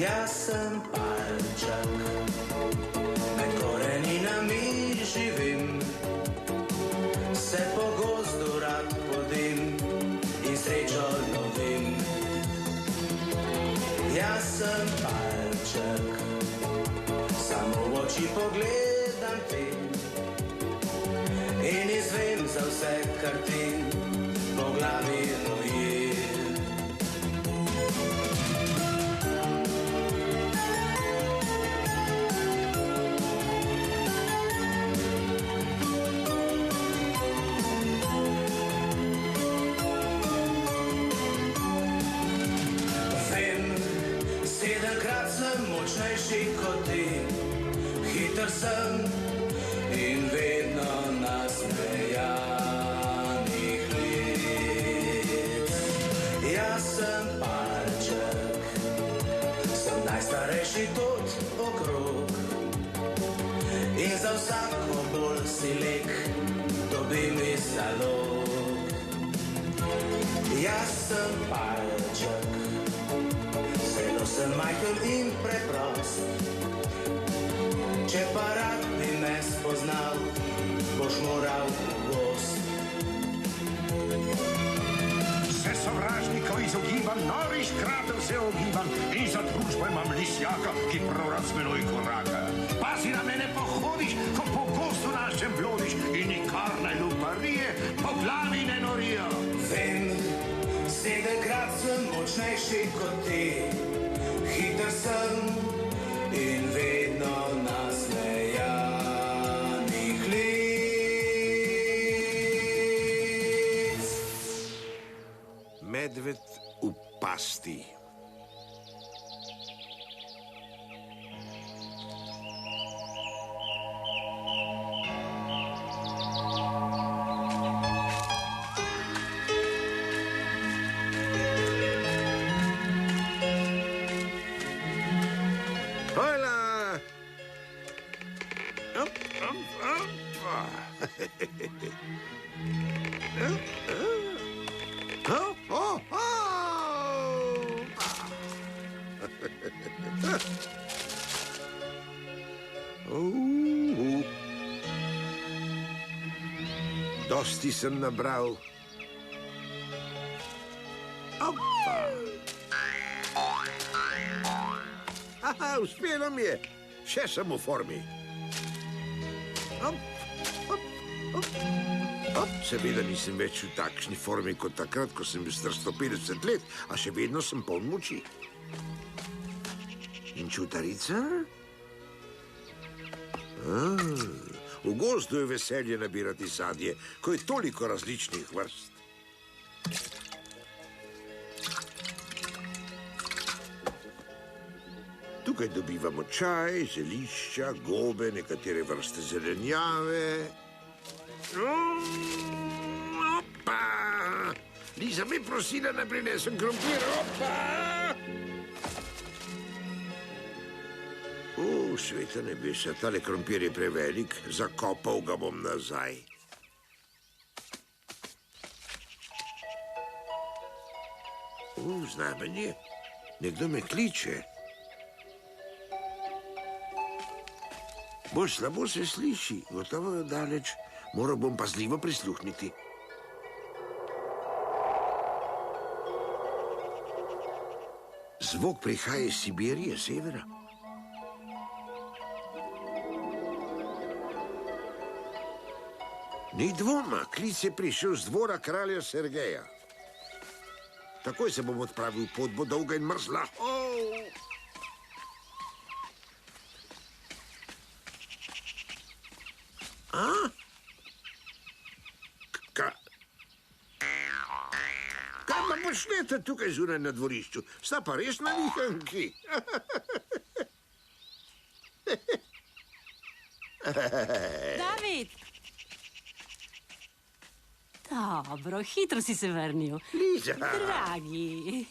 Jaz sem palček, med koreninami živim, se po gozdu rad podim in srečo lovim. Jaz sem palček, samo v oči pogledam ti in izvem za vse, kar ti po glavi roji. Močnejši kot ti, hiter sem in vedno nasmejanih lic. Jaz sem palček, sem najstarejši tot okrog in za vsako bolj si lek dobim iz zalog. Jaz sem palček, zelo sem majhen in preprost, če pa rad bi me spoznal, boš moral v gost. Se sovražnikov izogibam, novih kratov se ogibam in za družbo imam lisjaka, ki prav rad s menoj koraka. Pazi na mene pohodiš, ko po gostu našem blodiš in nikar ne luparije po glavi ne norijo. Vem, 7-krat sem močnejši kot ti, hiter sem in vedno nasmejanih lic. Medved v pasti. Dosti sem nabral. Opa! Aha, uspelo mi je. Še sem v formi. Seveda nisem več v takšni formi kot takrat, ko sem bil star 150 let, a še vedno sem poln moči. In čutarica? V gozdu je veselje nabirati sadje, ko je toliko različnih vrst. Tukaj dobivamo čaj, zelišča, gobe, nekatere vrste zelenjave. Opa! Liza me prosila, da prinesem krompir. Opa! Sveta nebesa, tale krompir je prevelik, zakopal ga bom nazaj. Znamenje, nekdo me kliče. Bolj slabo se sliši, gotovo je daleč, moral bom pazljivo prisluhniti. Zvok prihaja iz Sibirije, severa. Ni dvoma, klic je prišel z dvora kralja Sergeja. Takoj se bom odpravil, pot bo dolga in mrzla. Kaj pa počnete tukaj zunaj na dvorišču? Sta pa res na nihanki. David! Dobro, hitro si se vrnil. Liza! Dragi.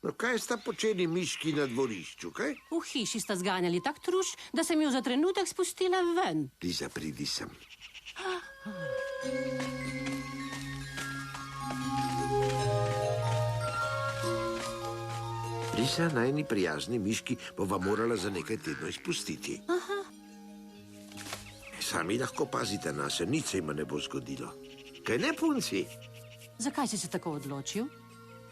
No, kaj sta počeli miški na dvorišču, kaj? V hiši sta zganjali tak truš, da sem jo za trenutek spustila ven. Liza, pridi sem. Lisa, najni prijazni miški bova morala za nekaj tednov izpustiti. Sami lahko pazite nase, nič se jima ne bo zgodilo. Kaj ne, punci? Zakaj si se tako odločil?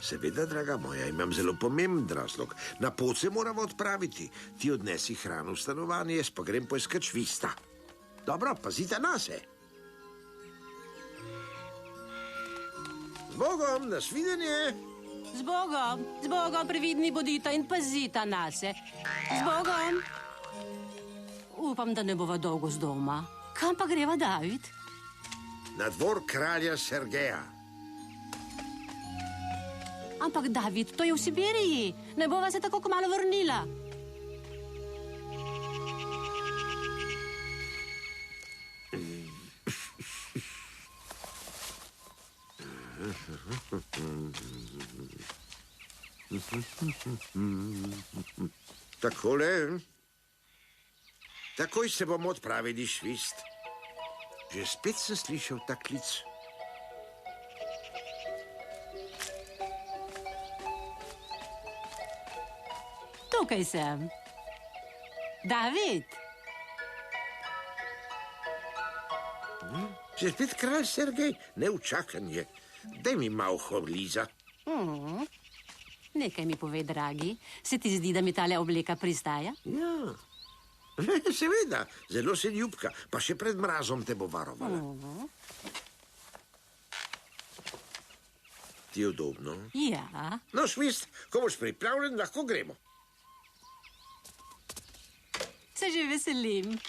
Seveda, draga moja, imam zelo pomemben razlog. Na pot se moramo odpraviti. Ti odnesi hrano v stanovanje, jaz pa grem poiskat Švista. Dobro, pazite nase. Z Bogom, nasvidenje. Z Bogom, previdni bodita in pazita nase. Z Bogom. Upam, da ne bova dolgo z doma. Kam pa greva, David? Na dvor kralja Sergeja. Ampak, David, to je v Sibiriji. Ne bova se tako kmalu vrnila. Takole. Takoj se bomo odpravili, Švist. Že spet sem slišal ta klic. Tukaj sem. David! Že spet kralj Sergej, neučakanje. Daj mi malho, Liza. Nekaj mi pove, dragi. Se ti zdi, da mi tale obleka pristaja? Ja. Seveda, zelo se ljubka, pa še pred mrazom te bo varovala. Ti je udobno? Ja. No, Švist, ko boš pripravljen, lahko gremo. Se že veselim.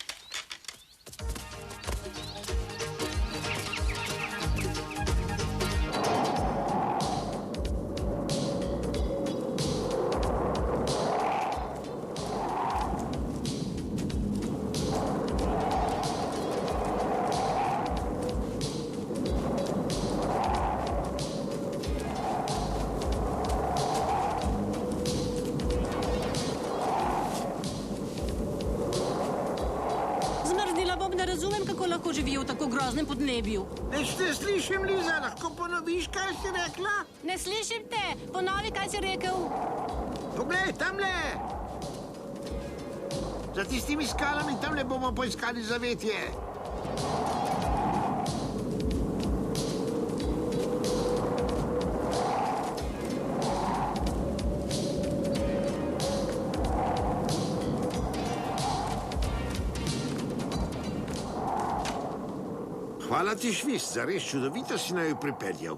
Ne razumem, kako lahko živijo v tako groznem podnebju. Neč te slišim, Liza, lahko ponoviš, kaj si rekla? Ne slišim te. Ponovi, kaj si rekel. Poglej, tamle! Za tistimi skalami tamle bomo poiskali zavetje. Hvala ti, Švist, zares čudovito si naju pripeljal.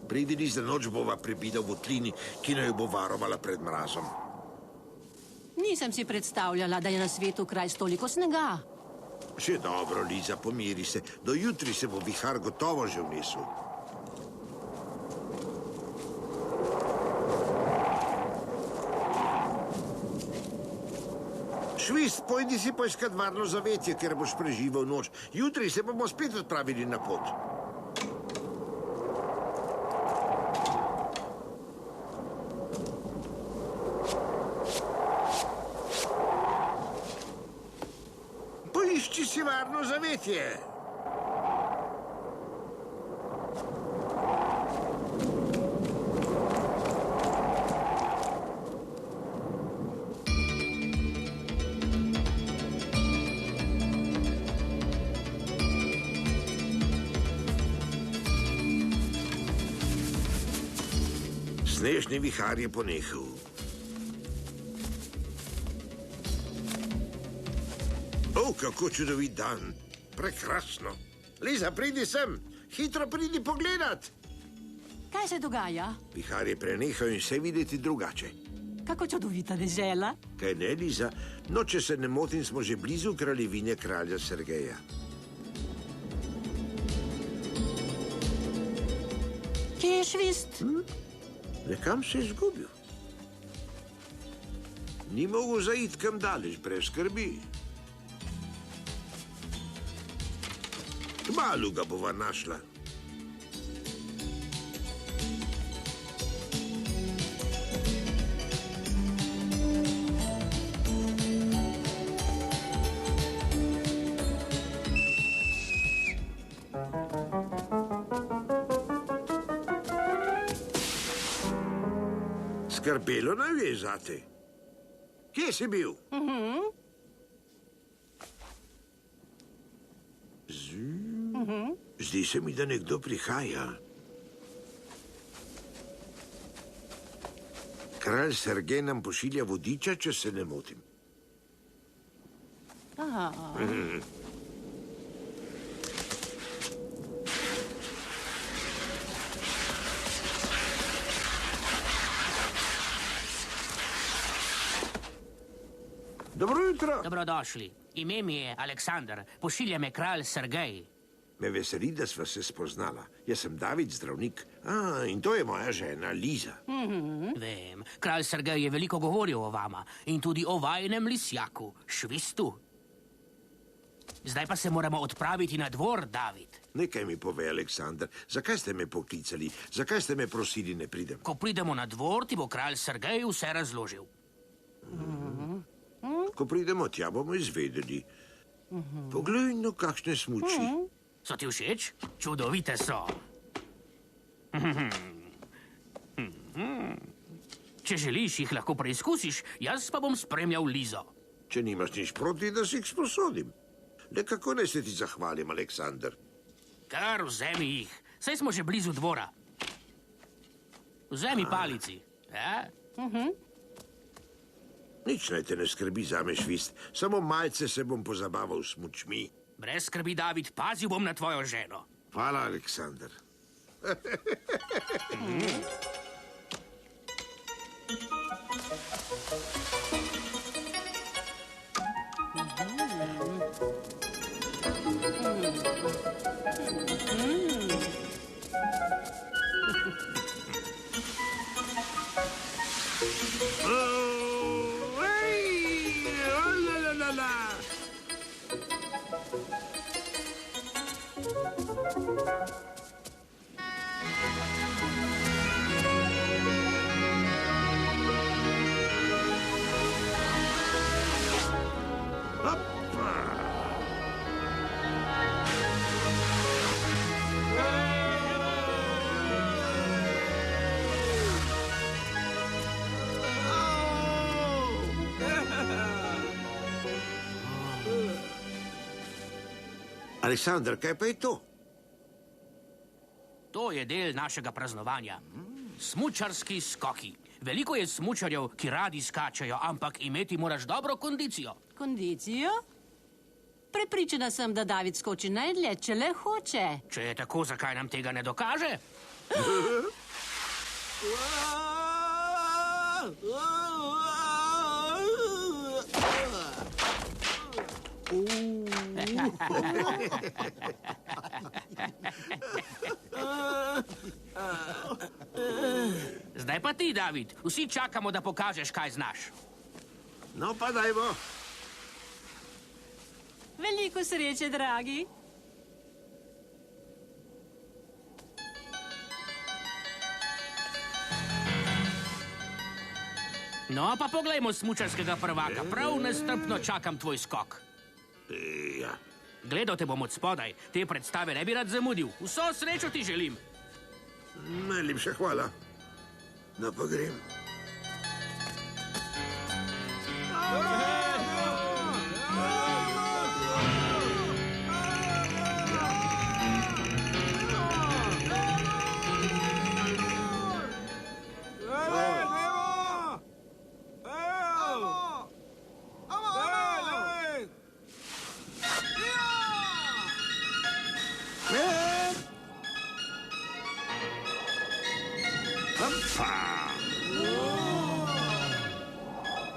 Pridili za noč bova prebila v votlini, ki naju bo varovala pred mrazom. Nisem si predstavljala, da je na svetu kraj s toliko snega. Že dobro, Liza, pomiri se. Do jutri se bo vihar gotovo že vnesel. Švist, pojdi si poiskat varno zavetje, ker boš preživel noč. Jutri se bomo spet odpravili na pot. Poišči si varno zavetje. Snežni vihar je ponehal. Kako čudovit dan. Prekrasno. Liza, pridi sem. Hitro pridi pogledat. Kaj se dogaja? Vihar je prenehal in vse videti drugače. Kako čudovita dežela. Kaj ne, Liza? No, če se ne motim, smo že blizu kraljevine kralja Sergeja. Kje je Švist? Nekam se je izgubil. Ni mogel zaiti kam daleč, brez skrbi. Kmalu ga bova našla. Zgrbelo naj je zate. Kje si bil? Zdi se mi, da nekdo prihaja. Kralj Sergej nam pošilja vodiča, če se ne motim. Aha. Dobro jutro. Dobrodošli. Ime mi je Aleksandar. Pošilja me kralj Sergej. Me veseli, da sva se spoznala. Jaz sem David, zdravnik. In to je moja žena, Liza. Vem, kralj Sergej je veliko govoril o vama in tudi o vajnem lisjaku, Švistu. Zdaj pa se moramo odpraviti na dvor, David. Nekaj mi pove, Aleksandar. Zakaj ste me poklicali? Zakaj ste me prosili, ne pridem? Ko pridemo na dvor, ti bo kralj Sergej vse razložil. Ko pridemo tja, bomo izvedeli. Poglej, no, kakšne smuči. So ti všeč? Čudovite so. Če želiš, jih lahko preizkusiš, jaz pa bom spremljal Lizo. Če nimaš nič proti, da si jih sposodim. Le kako naj se ti zahvalim, Aleksandar? Kar vzemi jih, saj smo že blizu dvora. Vzemi palici. Ja? Nič naj te ne skrbi zame, Švist. Samo malce se bom pozabaval s smučmi. Brez skrbi, David, pazil bom na tvojo ženo. Hvala, Aleksandar. Aleksandar, kaj pa je to? To je del našega praznovanja. Smučarski skoki. Veliko je smučarjev, ki radi skačejo, ampak imeti moraš dobro kondicijo. Kondicijo? Prepričana sem, da David skoči najdlje, če le hoče. Če je tako, zakaj nam tega ne dokaže? Zdaj pa ti, David. Vsi čakamo, da pokažeš, kaj znaš. No, pa dajmo. Veliko sreče, dragi. No, pa poglejmo smučarskega prvaka. Prav nestrpno čakam tvoj skok. Ja. Gledal te bom od spodaj. Te predstave ne bi rad zamudil. Vso srečo ti želim. Najlepša hvala. No, pa grem.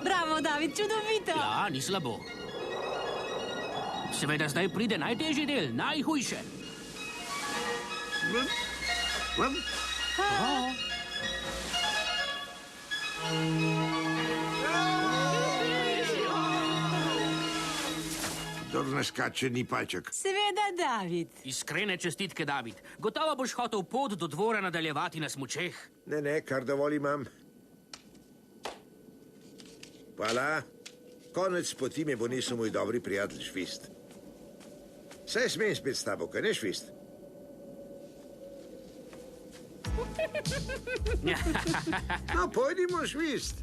Bravo, David, čudovito. Ja, ni slabo. Seveda zdaj pride najtežji del, najhujše. Kdor ne skače, ni palček. Seveda, David. Iskrene čestitke, David. Gotovo boš hotel pot do dvora nadaljevati na smučeh. Ne, kar dovolj imam. Hvala. Konec poti me bo nesel moj dobri prijatelj Švist. Saj smem spet s tabo, kaj ne, Švist? No, pojdimo, Švist.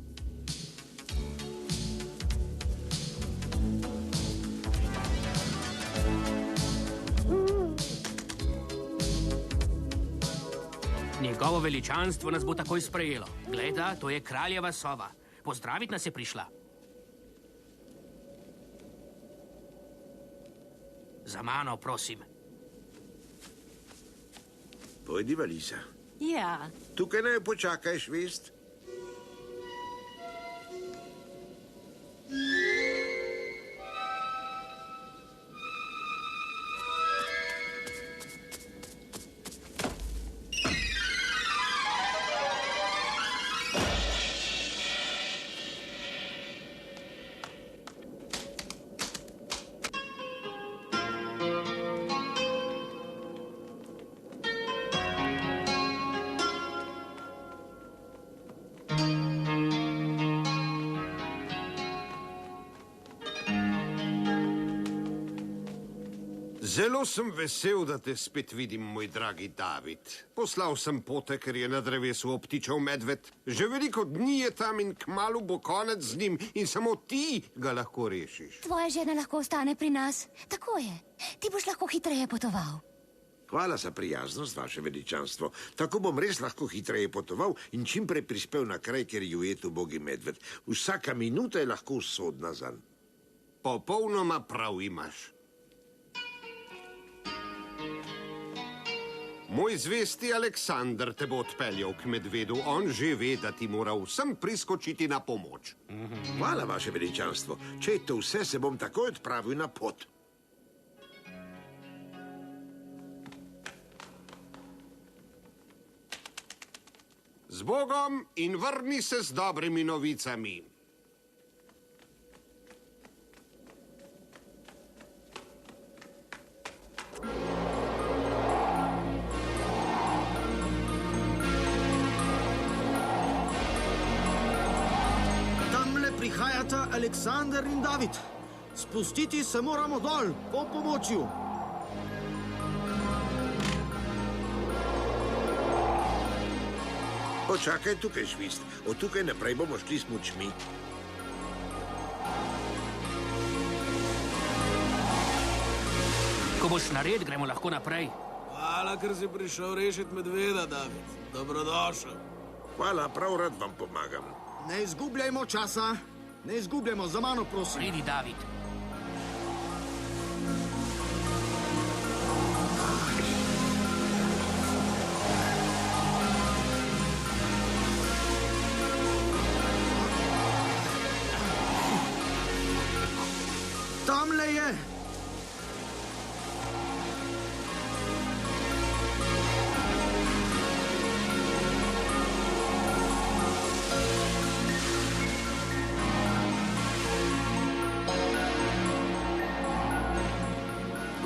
Njegovo veličanstvo nas bo takoj sprejelo. Gleda, to je kraljeva sova. Pozdravit nas je prišla. Za mano, prosim. Pojdiva, Lisa. Ja, Tukaj naj počakaj, Švist. Zelo sem vesel, da te spet vidim, moj dragi David. Poslal sem pote, ker je na drevesu obtičal medved. Že veliko dni je tam in kmalu bo konec z njim in samo ti ga lahko rešiš. Tvoja žena lahko ostane pri nas. Tako je. Ti boš lahko hitreje potoval. Hvala za prijaznost, vaše veličanstvo. Tako bom res lahko hitreje potoval in čim prej prispel na kraj, kjer je ujet ubogi medved. Vsaka minuta je lahko usodna zanj. Popolnoma prav imaš. Moj zvesti Aleksandr te bo odpeljal k medvedu. On že ve, da ti mora vsem priskočiti na pomoč. Hvala, vaše veličanstvo. Če je to vse, se bom takoj odpravil na pot. Z Bogom in vrni se z dobrimi novicami. Prihajata Aleksandr in David. Spustiti se moramo dol, po pomočju. Počakaj tukaj, Švist. Od tukaj naprej bomo šli s mučmi. Ko boš nared, gremo lahko naprej. Hvala, ker si prišel rešiti medveda, David. Dobrodošel. Hvala, prav rad vam pomagam. Ne izgubljajmo časa. Ne izgubljamo, za mano, prosim. Pridi, David. Tamle je.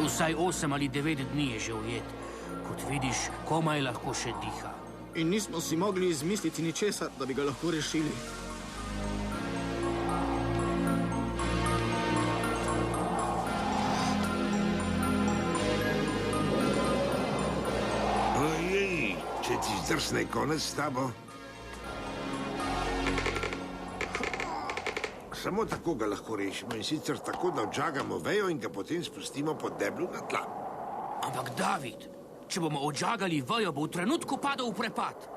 Vsaj 8 ali 9 dni je že ujet. Kot vidiš, komaj lahko še diha. In nismo si mogli izmisliti ničesar, da bi ga lahko rešili. Ojej, če ti zdrsne konec s tabo. Samo tako ga lahko rešimo in sicer tako, da odžagamo vejo in ga potem spustimo pod deblu na tla. Ampak, David, če bomo odžagali vejo, bo v trenutku padel v prepad.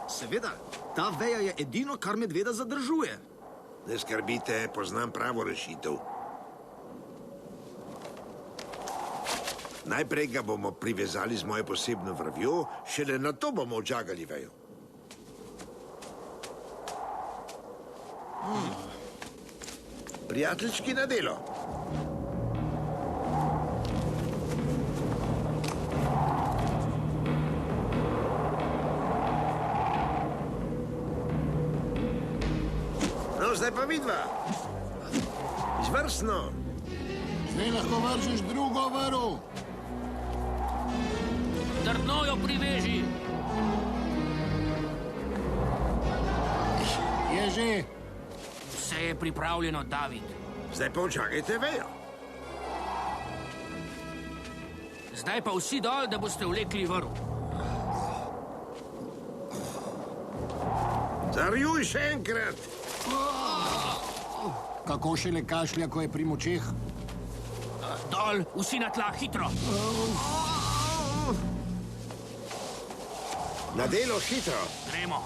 Seveda, ta veja je edino, kar medveda zadržuje. Ne skrbite, poznam pravo rešitev. Najprej ga bomo privezali z mojo posebno vrvjo, šele na to bomo odžagali vejo. Prijateljčki na delo. No, zdaj pa vidva. Izvrstno. Zdaj lahko vržeš drugo vrv. Trdno jo priveži. Je že. Vse je pripravljeno, David. Zdaj pa odžagajte vejo. Zdaj pa vsi dol, da boste vlekli vrv. Zarjuj še enkrat. Kako šele kašlja, ko je pri močeh? Dol, vsi na tla, hitro. Na delo hitro. Gremo.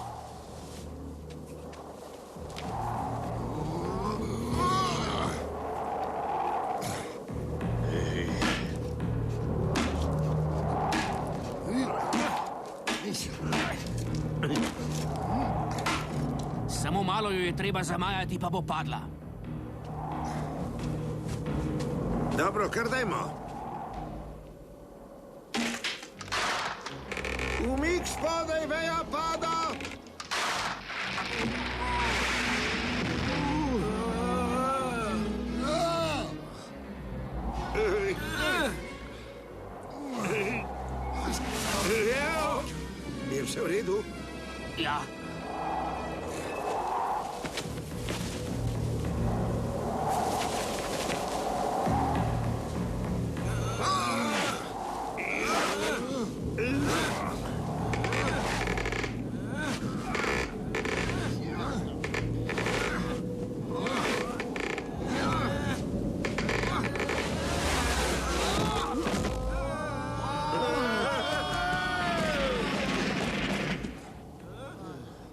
Samo malo jo je treba zamajati, pa bo padla. Dobro, kar dajmo. Umik spodaj, veja pada. Je vse v redu? Ja.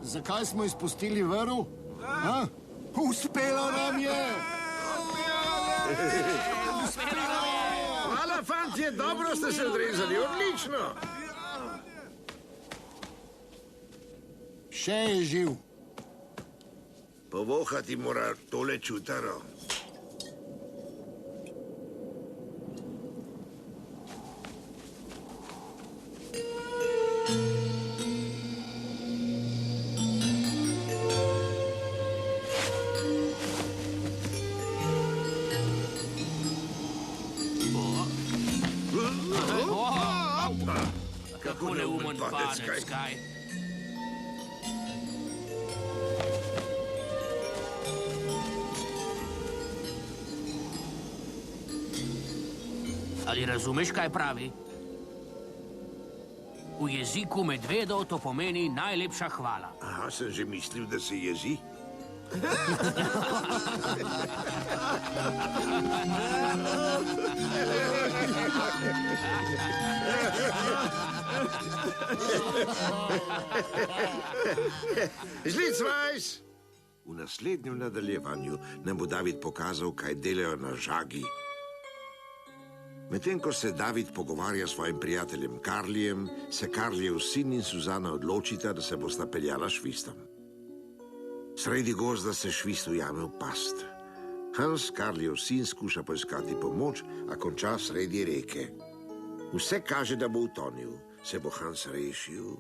Zakaj smo izpustili vrv? Ha? Uspelo nam je! Hvala, fantje, dobro ste se odrezali, odlično. Še je živ. Povohati mora tole čutaro. Kako neumen padec, kaj? Ali razumeš, kaj pravi? V jeziku medvedov to pomeni najlepša hvala. Aha, sem že mislil, da se jezi. Žlicvajs! V naslednjem nadaljevanju nam bo David pokazal, kaj delajo na žagi. Medtem ko se David pogovarja s svojim prijateljem Karlijem, se Karlijev sin in Suzana odločita, da se bosta peljala švistom. Sredi gozda se švist ujame v past. Hans, Karlijev sin, skuša poiskati pomoč, a konča sredi reke. Vse kaže, da bo utonil. Se bo Hans rešil?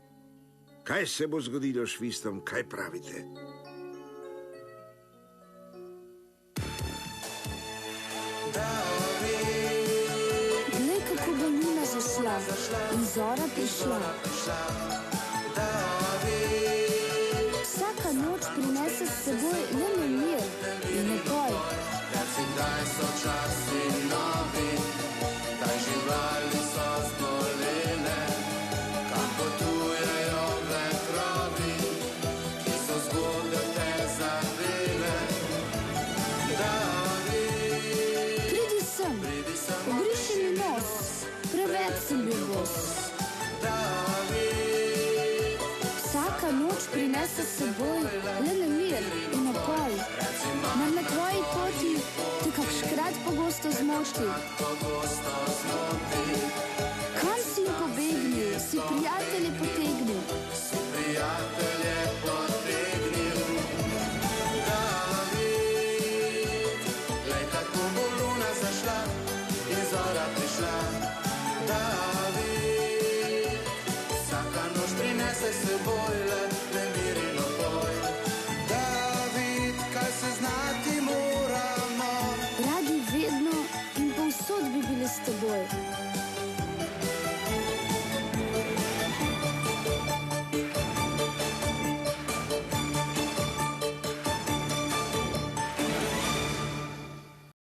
Kaj se bo zgodilo s švistom, kaj pravite? Glej, kako bo luna zašla in zora prišla. Vsaka noč prinese s seboj le nemir in nepoj. Kdaj so časi novi, kdaj živali so zbolele, kam potujejo vetrovi, ki so zgodbe te zavile. Pridi sem, obriši mi nos, preveč sem bil bos. Vsaka noč prinese s seboj le nemir in napoj. Nam na tvoji poti te kakškrat pogosto zmoti. Kam si pobegnil, si prijatelji potegnil?